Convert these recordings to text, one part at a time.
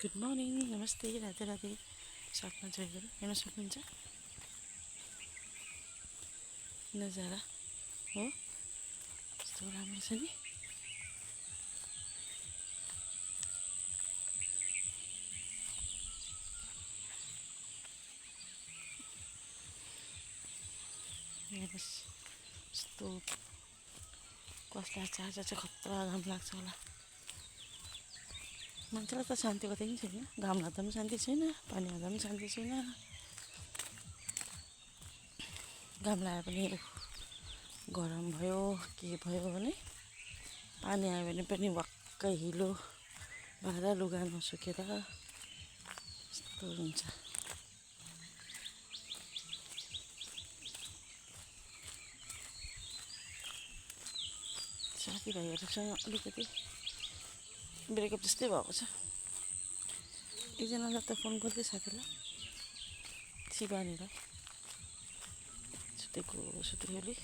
Good morning, नमस्ते, राधे राधे। साथमा जयगुरु हेर्न सक्नुहुन्छ नजारा हो, कस्तो राम्रो छ नि। हेर्नुहोस् यस्तो कसलाई आज चाहिँ खतरा घाम लाग्छ होला। मान्छेलाई त शान्ति कतै पनि छैन, घाम लाग्दा पनि शान्ति छैन, पानी हाल्दा पनि शान्ति छैन। घाम लगायो भने गरम भयो के भयो भने, पानी आयो भने पनि वाक्कै हिलो भएर लुगा नसुकेर यस्तो हुन्छ। साथीभाइहरूसँग अलिकति ब्रेकअप जस्तै भएको छ। एकजनालाई त फोन गर्दै साथीलाई शिवानीलाई सुतेकोले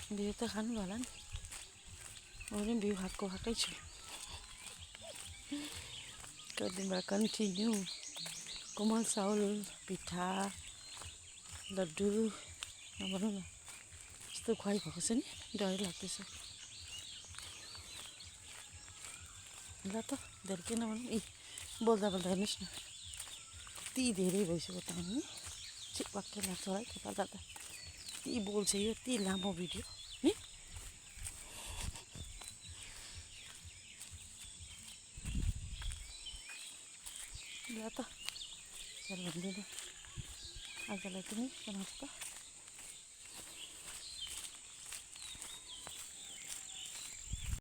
बिउ त खानु होला नि, म पनि बिउ खाएकै छु। कति दिनबाट कन्टिन्यू कोमल चाउल पिठा लड्डु नभनौँ न, यस्तो खुवाइ भएको छ नि, डरै लाग्दैछ। ल त धेरै के नभनौँ, बोल्दा बोल्दा हेर्नुहोस् न यति धेरै भइसक्यो टाइम नि, वाक्कै लाग्छ होला है कता जाँदा। यति बोल्छ यो, यति लामो भिडियो नि। ल त भन्दिनँ आजलाई पनि समाप्त।